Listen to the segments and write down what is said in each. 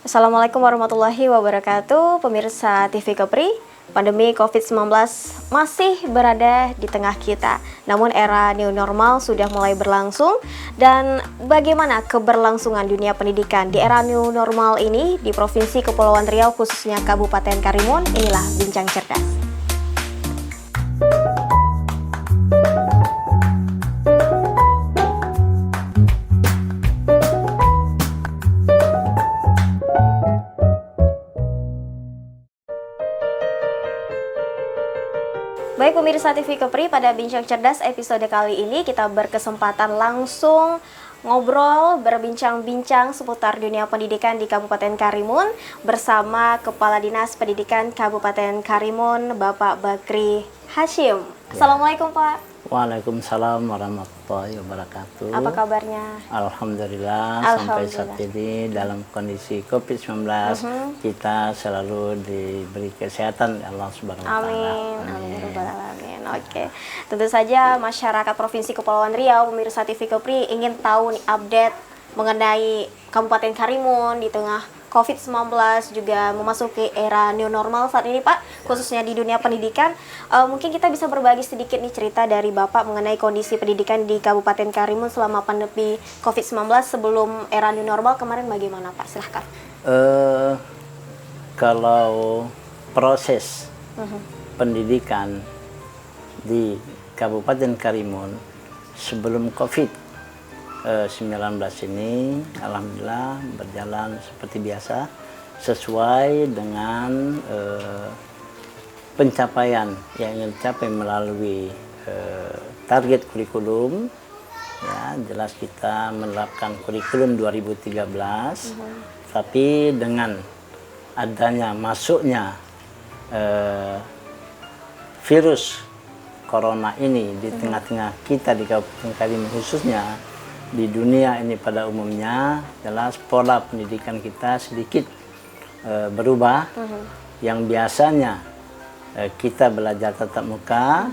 Assalamualaikum warahmatullahi wabarakatuh, pemirsa TV Kepri. Pandemi COVID-19 masih berada di tengah kita. Namun era new normal sudah mulai berlangsung. Dan bagaimana keberlangsungan dunia pendidikan di era new normal ini di Provinsi Kepulauan Riau, khususnya Kabupaten Karimun? Inilah Bincang Cerdas. Baik pemirsa TV Kepri, pada Bincang Cerdas episode kali ini kita berkesempatan langsung ngobrol, berbincang-bincang seputar dunia pendidikan di Kabupaten Karimun bersama Kepala Dinas Pendidikan Kabupaten Karimun, Bapak Bakri Hashim. Assalamualaikum Pak. Waalaikumsalam warahmatullahi wabarakatuh. Apa kabarnya? Alhamdulillah, sampai saat ini dalam kondisi COVID-19 kita selalu diberi kesehatan Allah Subhanahu wa taala. Amin. Oke. Tentu saja masyarakat Provinsi Kepulauan Riau, pemirsa TV Kepri ingin tahu nih update mengenai Kabupaten Karimun di tengah COVID-19 juga memasuki era new normal saat ini Pak, khususnya di dunia pendidikan. Mungkin kita bisa berbagi sedikit nih cerita dari Bapak mengenai kondisi pendidikan di Kabupaten Karimun selama pandemi COVID-19 sebelum era new normal kemarin bagaimana Pak? Silahkan. Kalau proses pendidikan di Kabupaten Karimun sebelum COVID-19 ini alhamdulillah berjalan seperti biasa sesuai dengan pencapaian yang ingin dicapai melalui target kurikulum. Ya, jelas kita menerapkan kurikulum 2013, tapi dengan adanya masuknya virus corona ini di tengah-tengah kita di Kabupaten Karimun, khususnya di dunia ini pada umumnya, jelas pola pendidikan kita sedikit berubah. Yang biasanya kita belajar tatap muka,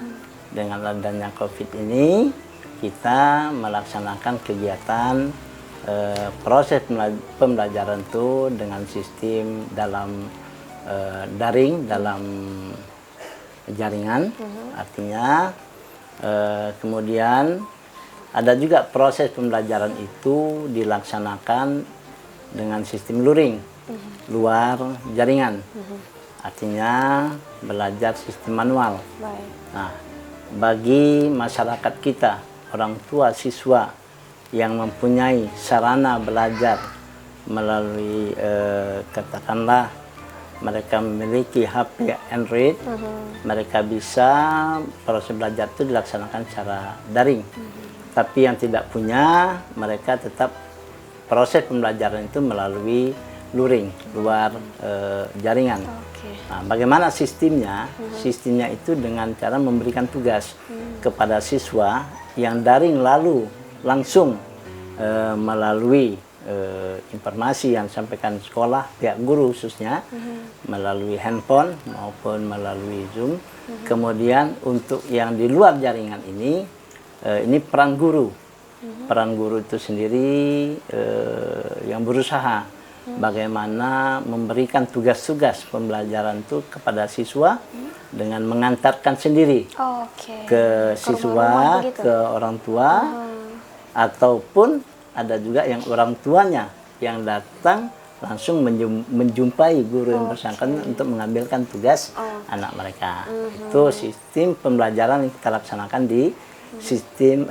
dengan adanya COVID ini kita melaksanakan kegiatan proses pembelajaran itu dengan sistem dalam daring, dalam jaringan. Artinya kemudian ada juga proses pembelajaran itu dilaksanakan dengan sistem luring, luar jaringan. Artinya belajar sistem manual. Nah, bagi masyarakat kita, orang tua siswa yang mempunyai sarana belajar melalui katakanlah mereka memiliki HP Android, mereka bisa proses belajar itu dilaksanakan secara daring. Tapi yang tidak punya, mereka tetap proses pembelajaran itu melalui luring, luar jaringan. Nah, bagaimana sistemnya? Sistemnya itu dengan cara memberikan tugas kepada siswa yang daring, lalu langsung melalui informasi yang disampaikan sekolah, pihak guru khususnya, melalui handphone maupun melalui Zoom. Kemudian untuk yang di luar jaringan ini peran guru. Peran guru itu sendiri yang berusaha bagaimana memberikan tugas-tugas pembelajaran itu kepada siswa dengan mengantarkan sendiri ke siswa, ke orang tua, ataupun ada juga yang orang tuanya yang datang langsung menjumpai guru yang bersangkutan untuk mengambilkan tugas anak mereka. Itu sistem pembelajaran yang kita laksanakan di sistem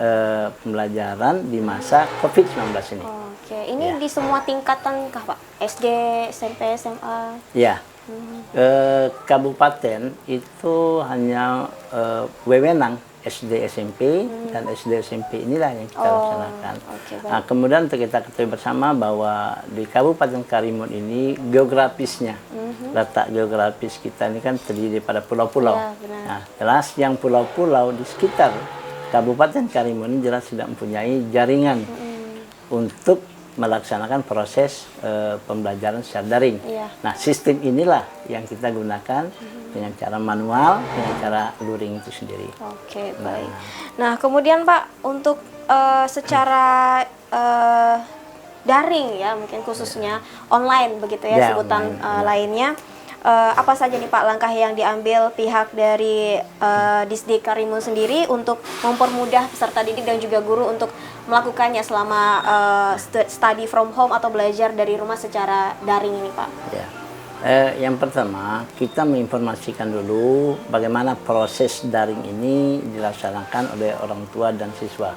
pembelajaran di masa COVID-19 ini. Ini di semua tingkatan kah Pak? SD, SMP, SMA? Ya, kabupaten itu hanya wewenang SD, SMP, dan SD, SMP inilah yang kita laksanakan. Nah, kemudian kita ketahui bersama bahwa di Kabupaten Karimun ini geografisnya, letak geografis kita ini kan terdiri pada pulau-pulau. Nah, jelas yang pulau-pulau di sekitar Kabupaten Karimun ini jelas tidak mempunyai jaringan untuk melaksanakan proses pembelajaran secara daring. Nah, sistem inilah yang kita gunakan dengan cara manual, dengan cara luring itu sendiri. Baik. Nah, kemudian Pak, untuk secara daring ya, mungkin khususnya online begitu ya, Ya, sebutan online, lainnya. Apa saja nih Pak langkah yang diambil pihak dari Disdik Karimun sendiri untuk mempermudah peserta didik dan juga guru untuk melakukannya selama study from home atau belajar dari rumah secara daring ini Pak? Ya. Yang pertama, kita menginformasikan dulu bagaimana proses daring ini dilaksanakan oleh orang tua dan siswa.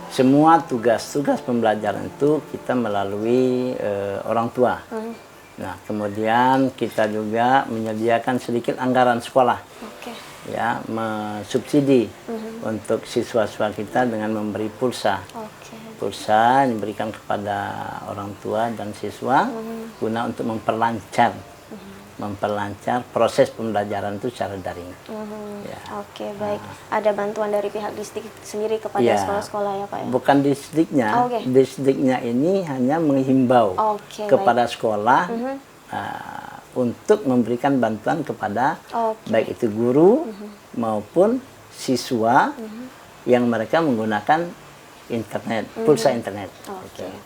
Semua tugas-tugas pembelajaran itu kita melalui orang tua. Nah, kemudian kita juga menyediakan sedikit anggaran sekolah, ya, mensubsidi untuk siswa-siswa kita dengan memberi pulsa. Pulsa yang diberikan kepada orang tua dan siswa guna untuk memperlancar proses pembelajaran itu secara daring. Ya. Baik. Ada bantuan dari pihak distrik sendiri kepada Ya, sekolah-sekolah ya Pak ya? bukan distrik-nya, distrik-nya ini hanya menghimbau kepada sekolah untuk memberikan bantuan kepada baik itu guru maupun siswa yang mereka menggunakan internet, pulsa internet.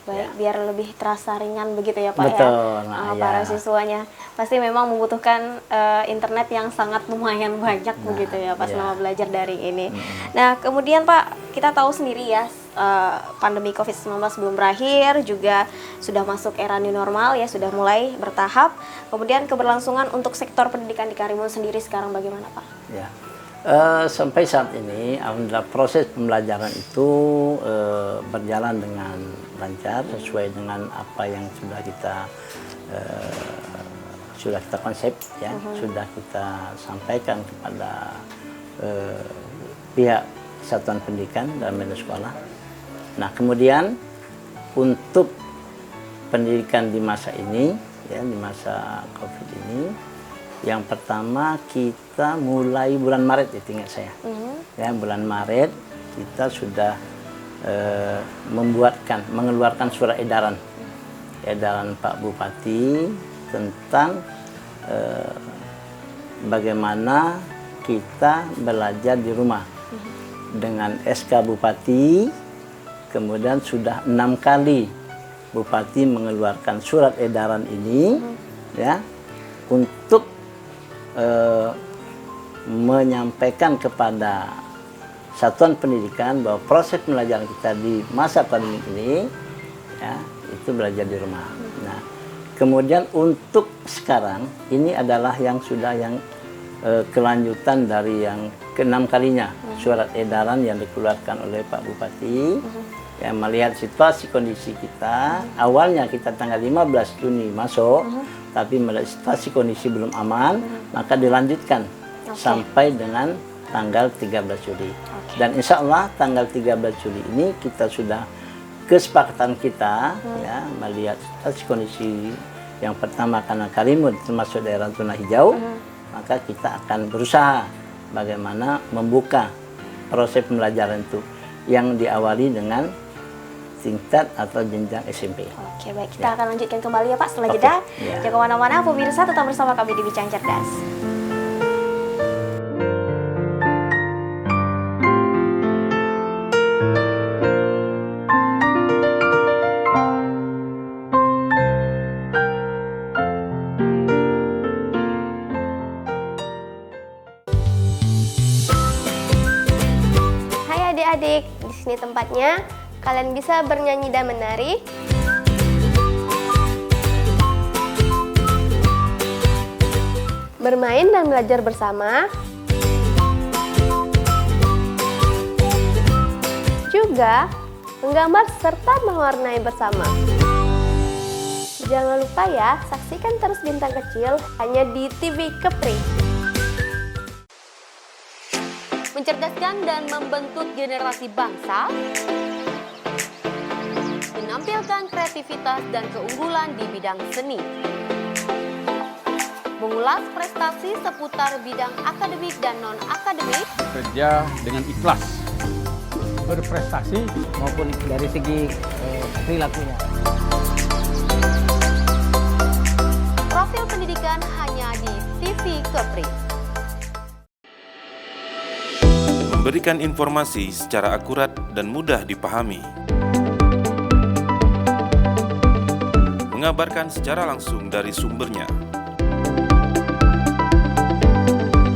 Baik, biar lebih terasa ringan begitu ya Pak Betul, ya, para siswanya. Pasti memang membutuhkan internet yang sangat lumayan banyak begitu ya pas selama belajar daring ini. Nah, kemudian Pak, kita tahu sendiri ya, pandemi COVID-19 belum berakhir, juga sudah masuk era new normal ya, sudah mulai bertahap. Kemudian keberlangsungan untuk sektor pendidikan di Karimun sendiri sekarang bagaimana Pak? Ya. Sampai saat ini, alhamdulillah proses pembelajaran itu berjalan dengan lancar sesuai dengan apa yang sudah kita konsep, ya, sudah kita sampaikan kepada pihak satuan pendidikan dalam media sekolah. Nah, kemudian untuk pendidikan di masa ini, ya, di masa COVID ini. Yang pertama kita mulai bulan Maret, ya, ingat saya. Ya, bulan Maret kita sudah mengeluarkan surat edaran Pak Bupati tentang bagaimana kita belajar di rumah dengan SK Bupati. Kemudian sudah 6 kali Bupati mengeluarkan surat edaran ini, ya, untuk menyampaikan kepada satuan pendidikan bahwa proses pembelajaran kita di masa pandemi ini, ya, itu belajar di rumah. Nah, kemudian untuk sekarang ini adalah yang kelanjutan dari yang ke-6 kalinya surat edaran yang dikeluarkan oleh Pak Bupati, yang melihat situasi kondisi kita. Awalnya kita tanggal 15 Juni masuk, tapi melihat situasi kondisi belum aman, maka dilanjutkan sampai dengan tanggal 13 Juli. Dan insya Allah tanggal 13 Juli ini kita sudah kesepakatan kita, ya, melihat situasi kondisi yang pertama karena Karimun termasuk daerah zona hijau, maka kita akan berusaha bagaimana membuka proses pembelajaran itu yang diawali dengan tingkat atau jenjang SMP. Baik, kita akan lanjutkan kembali ya Pak setelah jeda. Jangan kemana-mana, pemirsa tetap bersama kami di Bincang Cerdas. Hai adik-adik, di sini tempatnya. Kalian bisa bernyanyi dan menari. Bermain dan belajar bersama. Juga menggambar serta mewarnai bersama. Jangan lupa ya, saksikan terus Bintang Kecil hanya di TV Kepri. Mencerdaskan dan membentuk generasi bangsa, menampilkan kreativitas dan keunggulan di bidang seni, mengulas prestasi seputar bidang akademik dan non-akademik, kerja dengan ikhlas, berprestasi maupun dari segi perilakunya. Profil pendidikan hanya di TV Kepri. Memberikan informasi secara akurat dan mudah dipahami. mengabarkan secara langsung dari sumbernya.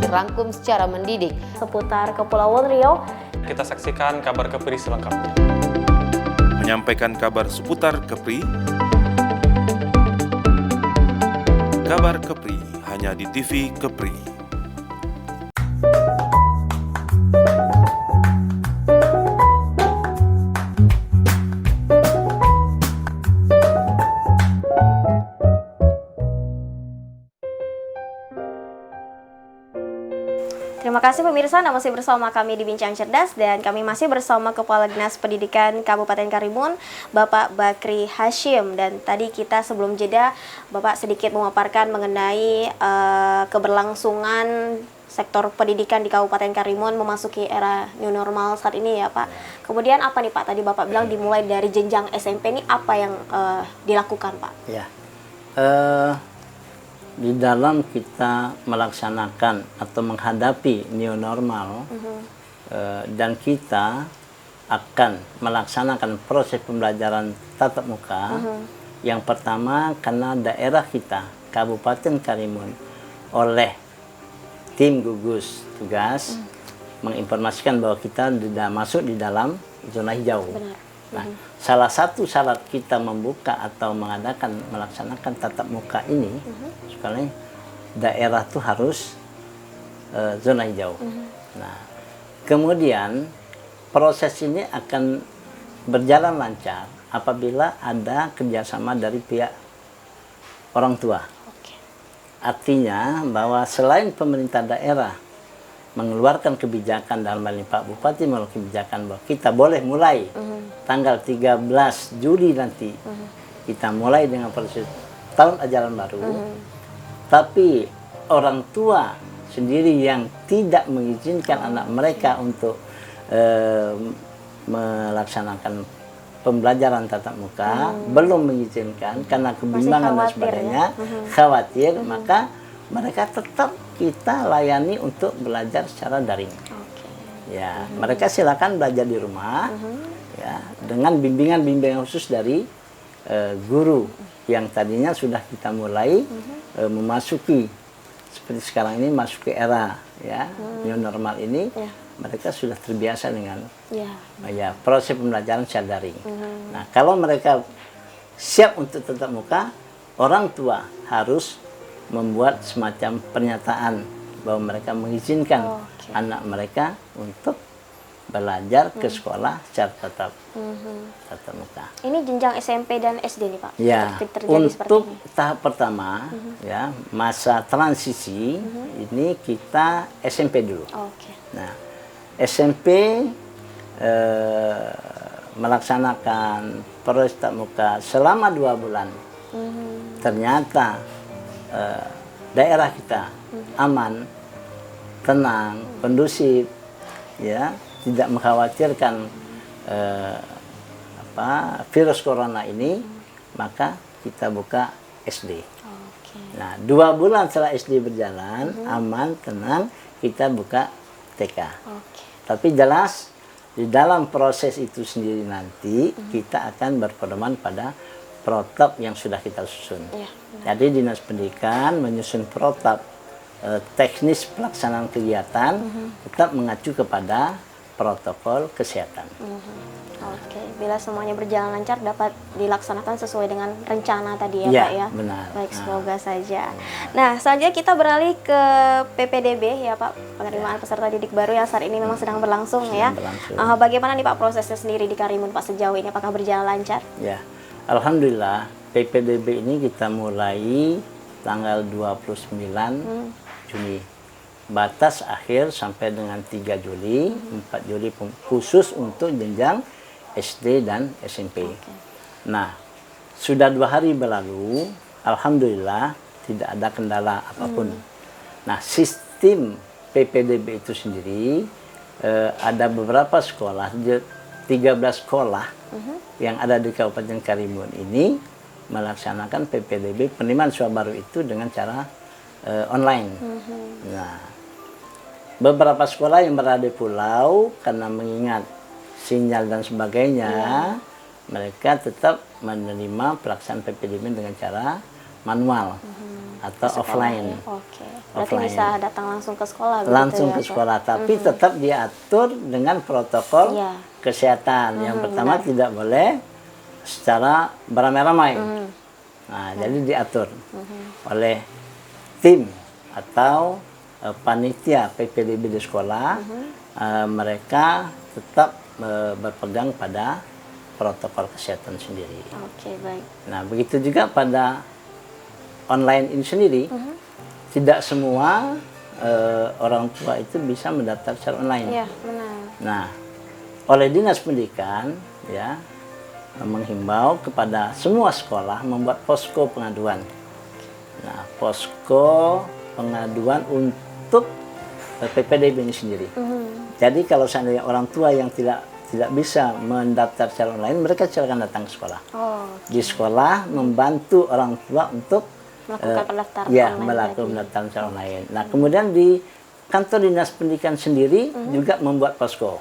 Rangkum secara mendidik. Seputar Kepulauan Riau, Kita saksikan kabar Kepri selengkapnya. Menyampaikan kabar seputar Kepri. Kabar Kepri hanya di TV Kepri. terima kasih pemirsa, Anda masih bersama kami di Bincang Cerdas dan kami masih bersama Kepala Dinas Pendidikan Kabupaten Karimun, Bapak Bakri Hashim. Dan tadi kita sebelum jeda, Bapak sedikit memaparkan mengenai keberlangsungan sektor pendidikan di Kabupaten Karimun memasuki era new normal saat ini ya Pak. Kemudian apa nih Pak, tadi Bapak bilang dimulai dari jenjang SMP, ini apa yang dilakukan Pak? Ya, di dalam kita melaksanakan atau menghadapi new normal, dan kita akan melaksanakan proses pembelajaran tatap muka. Yang pertama, karena daerah kita Kabupaten Karimun oleh tim gugus tugas menginformasikan bahwa kita tidak masuk di dalam zona hijau. Benar. Nah, salah satu syarat kita membuka atau melaksanakan tatap muka ini, sekali daerah itu harus zona hijau. Nah, kemudian proses ini akan berjalan lancar apabila ada kerjasama dari pihak orang tua. Artinya bahwa selain pemerintah daerah mengeluarkan kebijakan dalam hal ini Pak Bupati melalui kebijakan bahwa kita boleh mulai tanggal 13 Juli nanti kita mulai dengan proses tahun ajaran baru, tapi orang tua sendiri yang tidak mengizinkan anak mereka untuk melaksanakan pembelajaran tatap muka, belum mengizinkan karena kebimbangan dan sebagainya, khawatir, maka mereka tetap kita layani untuk belajar secara daring. Ya, mereka silakan belajar di rumah, ya, dengan bimbingan-bimbingan khusus dari guru yang tadinya sudah kita mulai memasuki seperti sekarang ini masuk ke era ya new normal ini, mereka sudah terbiasa dengan ya proses pembelajaran secara daring. Nah, kalau mereka siap untuk tatap muka, orang tua harus membuat semacam pernyataan bahwa mereka mengizinkan anak mereka untuk belajar ke sekolah secara tatap muka. Ini jenjang SMP dan SD nih Pak? Ya, untuk tahap pertama, ya masa transisi ini kita SMP dulu. Nah, SMP melaksanakan proses tatap muka selama 2 bulan. Ternyata daerah kita aman, tenang, kondusif, ya, tidak mengkhawatirkan virus corona ini, maka kita buka SD. Nah, 2 bulan setelah SD berjalan, aman, tenang, kita buka TK. Tapi jelas di dalam proses itu sendiri nanti kita akan berpedoman pada protap yang sudah kita susun. Jadi Dinas Pendidikan menyusun protap teknis pelaksanaan kegiatan tetap mengacu kepada protokol kesehatan. Bila semuanya berjalan lancar dapat dilaksanakan sesuai dengan rencana tadi ya Pak ya? Benar. Baik, semoga saja. Nah, selanjutnya kita beralih ke PPDB ya Pak, penerimaan peserta didik baru yang saat ini memang sedang berlangsung ya. Bagaimana nih Pak prosesnya sendiri di Karimun Pak sejauh ini, apakah berjalan lancar? Ya, alhamdulillah PPDB ini kita mulai tanggal 29 Juni. Batas akhir sampai dengan 3 Juli, 4 Juli khusus untuk jenjang SD dan SMP. Nah, sudah 2 hari berlalu, alhamdulillah tidak ada kendala apapun. Nah, sistem PPDB itu sendiri ada beberapa sekolah, 13 sekolah yang ada di Kabupaten Karimun ini melaksanakan PPDB penerimaan siswa baru itu dengan cara online. Nah, beberapa sekolah yang berada di pulau karena mengingat sinyal dan sebagainya mereka tetap menerima pelaksanaan PPDB dengan cara manual atau Sekolah offline. ya. Oke. Berarti Offline. bisa datang langsung ke sekolah begitu Langsung ya, ke Pak? sekolah, tapi tetap diatur dengan protokol Iya. kesehatan. Yang pertama tidak boleh secara beramai-ramai. Nah, jadi diatur oleh tim atau panitia PPDB di sekolah. Mereka tetap berpegang pada protokol kesehatan sendiri. Oke, baik. Nah, begitu juga pada online ini sendiri, tidak semua orang tua itu bisa mendaftar secara online. Iya, benar. Nah, oleh Dinas Pendidikan ya menghimbau kepada semua sekolah membuat posko pengaduan. Nah, posko pengaduan untuk PPDB ini sendiri. Jadi kalau seandainya orang tua yang tidak bisa mendaftar secara online, mereka silakan datang ke sekolah. Oh, Di sekolah membantu orang tua untuk melakukan pendaftaran ya, online melakukan berarti. pendaftaran secara online. Nah, kemudian di kantor Dinas Pendidikan sendiri juga membuat posko.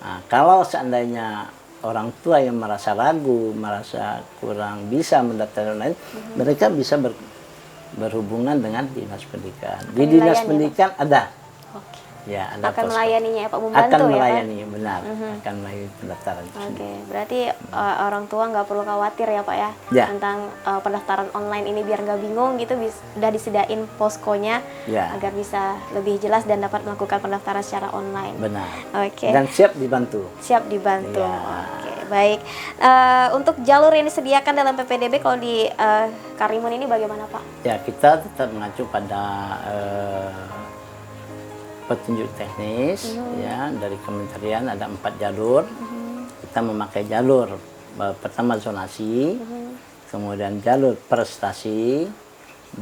Nah, kalau seandainya orang tua yang merasa ragu, merasa kurang bisa mendaftar online, mereka bisa berhubungan dengan Dinas Pendidikan. Di Akan Dinas melayani, Pendidikan ada. Oke. Ya, ada Akan posko. melayaninya ya Pak, membantu Akan ya Pak? melayani, benar. Akan melayani pendaftaran. Oke, berarti orang tua nggak perlu khawatir ya Pak ya, Ya. tentang pendaftaran online ini biar nggak bingung gitu, udah disediain poskonya Ya. agar bisa lebih jelas dan dapat melakukan pendaftaran secara online. Benar. Oke. Dan siap dibantu. Siap dibantu. Ya. Oke, baik. Untuk jalur yang disediakan dalam PPDB kalau di Karimun ini bagaimana Pak? Ya, kita tetap mengacu pada petunjuk teknis ya dari kementerian. Ada 4 jalur. Kita memakai jalur pertama zonasi, kemudian jalur prestasi,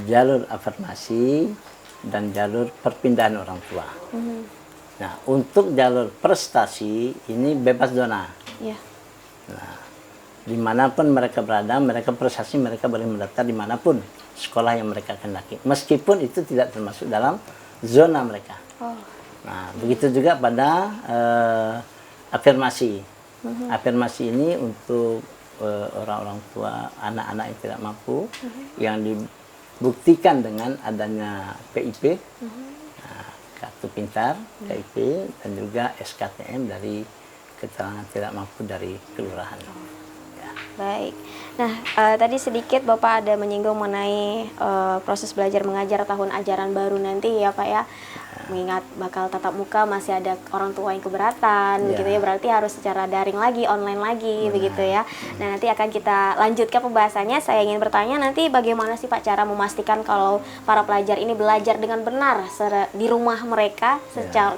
jalur afirmasi, dan jalur perpindahan orang tua. Nah, untuk jalur prestasi ini bebas zona. Ya. Dimanapun mereka berada, mereka prestasi, mereka boleh mendaftar dimanapun sekolah yang mereka kehendaki, meskipun itu tidak termasuk dalam zona mereka. Oh. Nah, begitu juga pada afirmasi. Afirmasi ini untuk orang-orang tua, anak-anak yang tidak mampu, yang dibuktikan dengan adanya PIP, nah, kartu pintar, PIP, dan juga SKTM dari keterangan tidak mampu dari kelurahan. Baik. Nah, tadi sedikit Bapak ada menyinggung mengenai proses belajar mengajar tahun ajaran baru nanti ya Pak ya. Mengingat bakal tatap muka masih ada orang tua yang keberatan, begitu ya, berarti harus secara daring lagi, online lagi, begitu ya. Nah, nanti akan kita lanjutkan pembahasannya. Saya ingin bertanya nanti bagaimana sih Pak cara memastikan kalau para pelajar ini belajar dengan benar di rumah mereka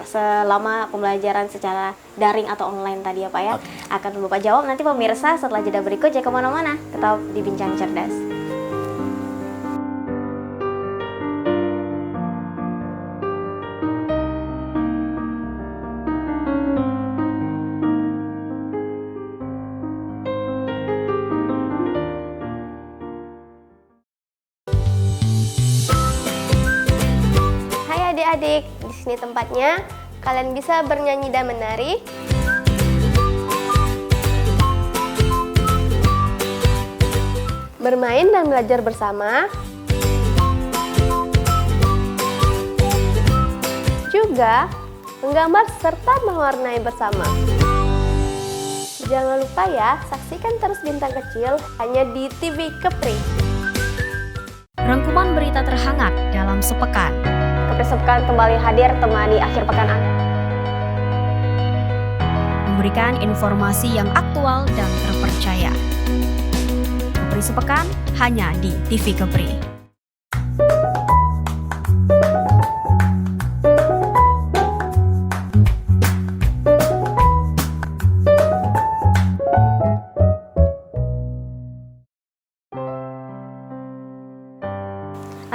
selama pembelajaran secara daring atau online tadi ya Pak ya. Akan Bapak jawab nanti pemirsa setelah jeda berikut. Jangan kemana-mana, tetap di Bincang Cerdas. Hai adik-adik, di sini tempatnya. Kalian bisa bernyanyi dan menari. Bermain dan belajar bersama. Juga menggambar serta mewarnai bersama. Jangan lupa ya, saksikan terus Bintang Kecil hanya di TV Kepri. Rangkuman berita terhangat dalam sepekan. Kepri Sepekan kembali hadir temani akhir pekan Anda. Memberikan informasi yang aktual dan terpercaya. Kepri Sepekan hanya di TV Kepri.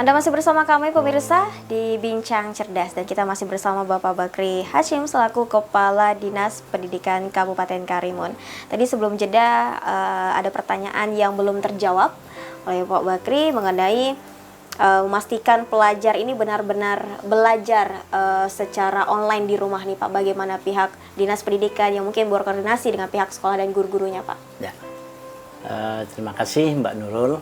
Anda masih bersama kami pemirsa di Bincang Cerdas dan kita masih bersama Bapak Bakri Hashim selaku Kepala Dinas Pendidikan Kabupaten Karimun. Tadi sebelum jeda ada pertanyaan yang belum terjawab oleh Pak Bakri mengenai memastikan pelajar ini benar-benar belajar secara online di rumah nih Pak? Bagaimana pihak Dinas Pendidikan yang mungkin berkoordinasi dengan pihak sekolah dan guru-gurunya Pak? Ya. Terima kasih Mbak Nurul.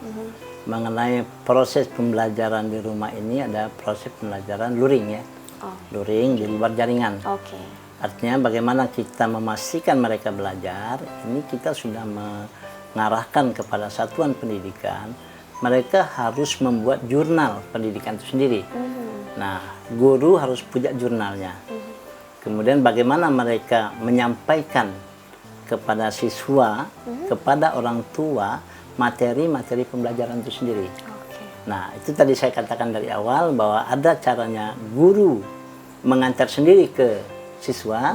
Mengenai proses pembelajaran di rumah ini ada proses pembelajaran luring ya. Luring di luar jaringan. Oke. Artinya bagaimana kita memastikan mereka belajar, ini kita sudah mengarahkan kepada satuan pendidikan, mereka harus membuat jurnal pendidikan itu sendiri. Nah, guru harus punya jurnalnya. Kemudian bagaimana mereka menyampaikan kepada siswa, kepada orang tua, materi-materi pembelajaran itu sendiri. Nah, itu tadi saya katakan dari awal bahwa ada caranya guru mengantar sendiri ke siswa,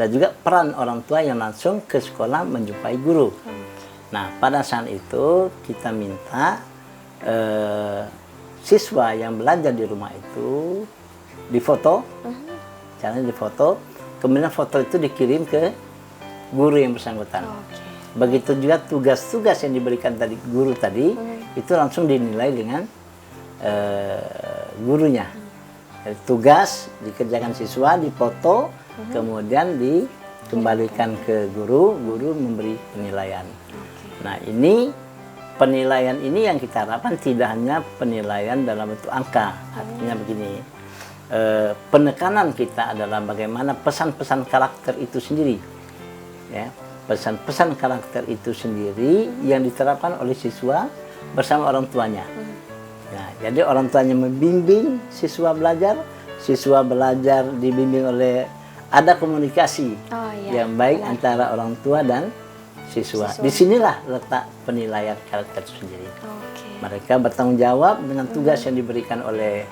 dan juga peran orang tua yang langsung ke sekolah menjumpai guru. Nah, pada saat itu kita minta siswa yang belajar di rumah itu difoto, caranya difoto, kemudian foto itu dikirim ke guru yang bersangkutan. Begitu juga tugas-tugas yang diberikan tadi guru tadi itu langsung dinilai dengan gurunya. Jadi, tugas dikerjakan siswa, dipoto, kemudian dikembalikan ke guru, guru memberi penilaian. Nah, ini penilaian ini yang kita harapkan tidak hanya penilaian dalam bentuk angka. Artinya begini, penekanan kita adalah bagaimana pesan-pesan karakter itu sendiri. Ya, pesan-pesan karakter itu sendiri yang diterapkan oleh siswa bersama orang tuanya. Nah, jadi orang tuanya membimbing siswa belajar dibimbing oleh, ada komunikasi yang baik antara orang tua dan siswa. Disinilah letak penilaian karakter itu sendiri. Mereka bertanggung jawab dengan tugas yang diberikan oleh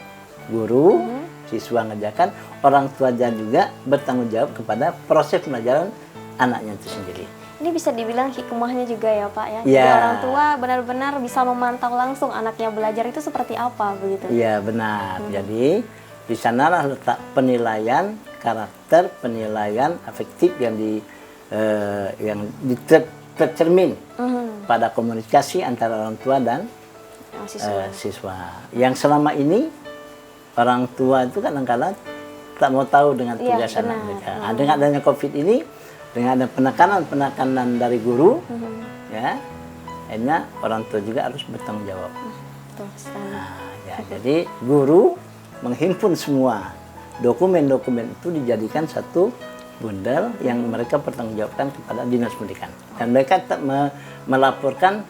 guru, siswa ngerjakan, orang tua juga bertanggung jawab kepada proses pembelajaran anaknya itu sendiri. Ini bisa dibilang hikmahnya juga ya Pak ya. Jadi orang tua benar-benar bisa memantau langsung anaknya belajar itu seperti apa begitu. Iya benar. Jadi di sanalah letak penilaian karakter, penilaian afektif yang tercermin pada komunikasi antara orang tua dan siswa. Yang selama ini orang tua itu kadang-kadang tak mau tahu dengan tugas anak mereka. Dengan adanya COVID ini, dengan ada penekanan dari guru, ya, akhirnya orang tua juga harus bertanggung jawab. Jadi guru menghimpun semua dokumen-dokumen itu dijadikan satu bundel yang mereka pertanggungjawabkan kepada Dinas Pendidikan, dan mereka tetap melaporkan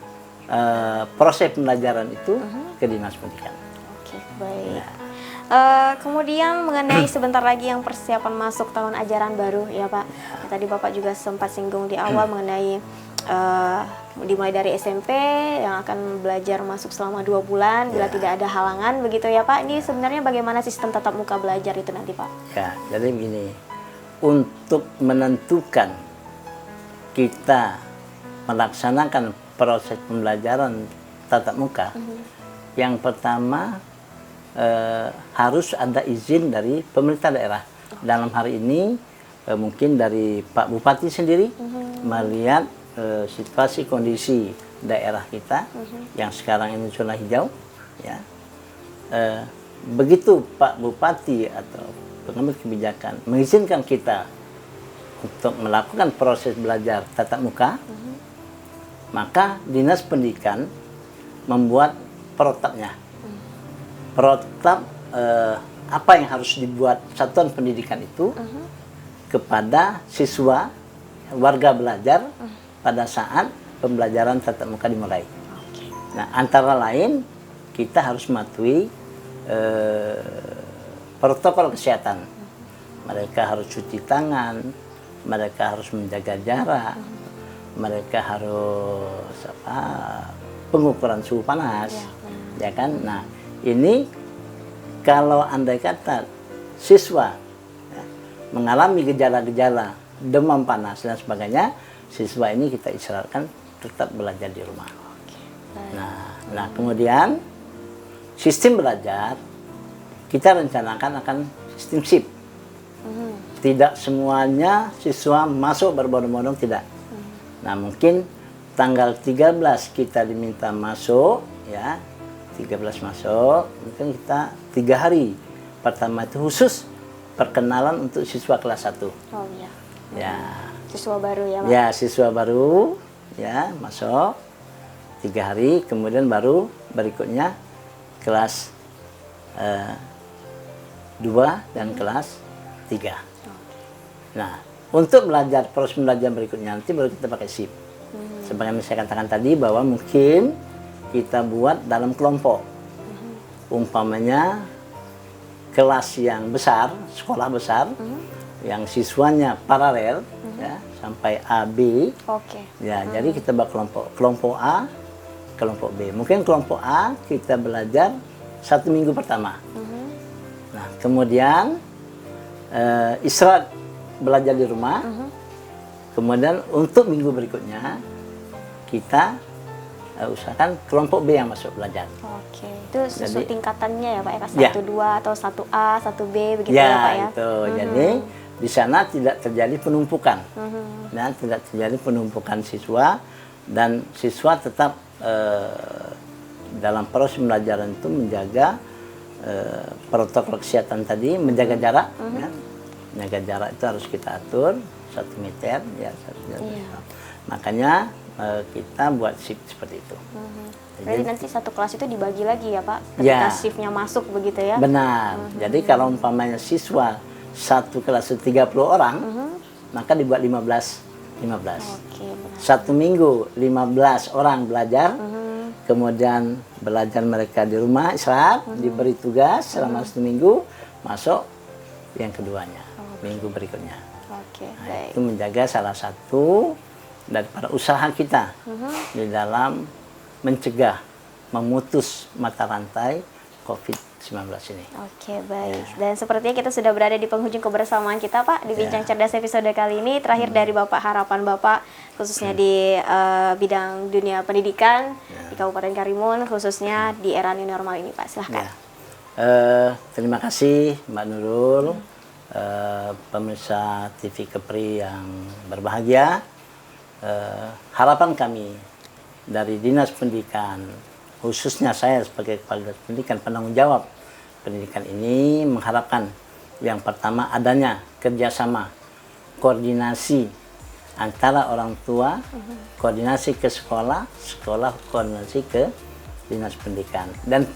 proses pembelajaran itu ke Dinas Pendidikan. Oke, baik. Kemudian mengenai sebentar lagi yang persiapan masuk tahun ajaran baru ya Pak. Tadi Bapak juga sempat singgung di awal mengenai dimulai dari SMP yang akan belajar masuk selama 2 bulan bila tidak ada halangan begitu ya Pak. Ini sebenarnya bagaimana sistem tatap muka belajar itu nanti Pak? Ya, jadi begini, untuk menentukan kita melaksanakan proses pembelajaran tatap muka, yang pertama harus ada izin dari pemerintah daerah. Dalam hari ini mungkin dari Pak Bupati sendiri melihat situasi kondisi daerah kita yang sekarang ini zona hijau, ya. Begitu Pak Bupati atau pengambil kebijakan mengizinkan kita untuk melakukan proses belajar tatap muka, maka Dinas Pendidikan membuat protapnya. Protap apa yang harus dibuat satuan pendidikan itu kepada siswa, warga belajar pada saat pembelajaran tatap muka dimulai. Nah, antara lain kita harus mematuhi protokol kesehatan. Mereka harus cuci tangan, mereka harus menjaga jarak, mereka harus pengukuran suhu panas, ya kan? Nah, ini kalau andai kata siswa mengalami gejala-gejala demam panas dan sebagainya, siswa ini kita isyaratkan tetap belajar di rumah. Nah kemudian sistem belajar kita rencanakan akan sistem shift. Tidak semuanya siswa masuk berbondong-bondong, tidak. Nah mungkin tanggal 13 kita diminta masuk, ya. 13 masuk, mungkin kita 3 hari pertama itu khusus perkenalan untuk siswa kelas 1. Oh iya. Ya. Siswa baru ya, Pak? Ya, siswa baru ya masuk 3 hari, kemudian baru berikutnya kelas 2 dan kelas 3. Nah, untuk belajar proses belajar berikutnya nanti baru kita pakai shift. Sebagaimana saya katakan tadi bahwa mungkin kita buat dalam kelompok. Umpamanya kelas yang besar, sekolah besar, yang siswanya paralel, ya, sampai A, B. Oke. Ya, jadi kita buat kelompok A, kelompok B. Mungkin kelompok A kita belajar 1 minggu pertama. Nah, kemudian istirahat belajar di rumah. Kemudian untuk minggu berikutnya kita usahakan kelompok B yang masuk belajar. Oke, itu sesuai Jadi- tingkatannya ya Pak ya, Ya. 1-2 atau 1A, 1B begitu ya, Pak ya? Itu. Jadi di sana tidak terjadi penumpukan. Nah, tidak terjadi penumpukan siswa dan siswa tetap dalam proses pembelajaran itu menjaga protokol kesehatan tadi, menjaga jarak. Ya. Menjaga jarak itu harus kita atur 1 meter, ya 1 meter. Makanya kita buat shift seperti itu. Berarti nanti satu kelas itu dibagi lagi ya Pak, Ya. ketika shiftnya masuk begitu ya? Benar. Jadi kalau umpamanya siswa satu kelas itu 30 orang, maka dibuat 15. Oke, benar. 1 minggu 15 orang belajar, kemudian belajar mereka di rumah, istirahat, diberi tugas selama 1 minggu, masuk yang keduanya, minggu berikutnya. Oke, Nah, baik. itu menjaga salah satu daripada usaha kita di dalam mencegah, memutus mata rantai COVID-19 ini. Oke, baik. Dan sepertinya kita sudah berada di penghujung kebersamaan kita, Pak, di Bincang Cerdas episode kali ini. Terakhir dari Bapak, harapan Bapak, khususnya di bidang dunia pendidikan, di Kabupaten Karimun, khususnya di era new normal ini, Pak. Silahkan. Ya. Terima kasih Mbak Nurul, pemirsa TV Kepri yang berbahagia. Harapan kami dari Dinas Pendidikan, khususnya saya sebagai kepala Dinas Pendidikan penanggung jawab pendidikan ini, mengharapkan yang pertama adanya kerjasama, koordinasi antara orang tua, koordinasi ke sekolah, sekolah koordinasi ke Dinas Pendidikan, dan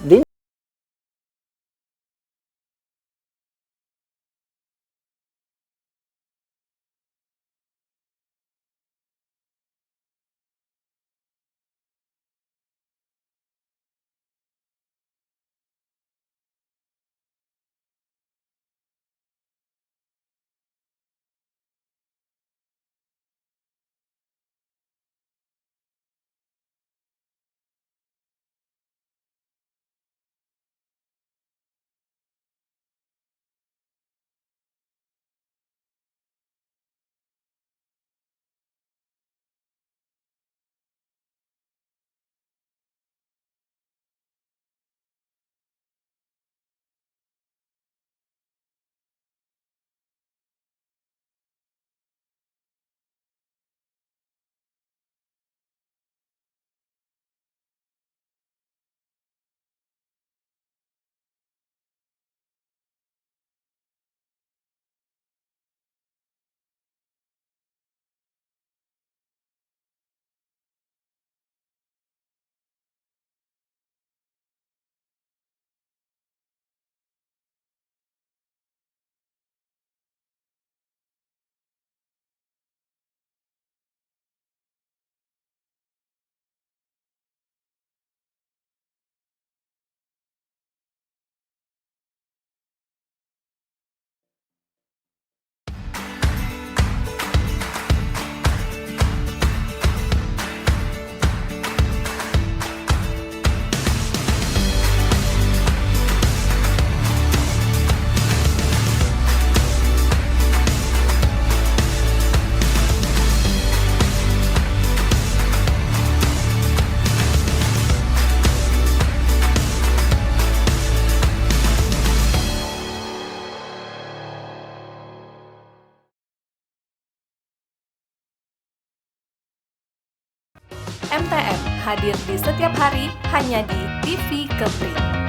hadir di setiap hari hanya di TV Kepri.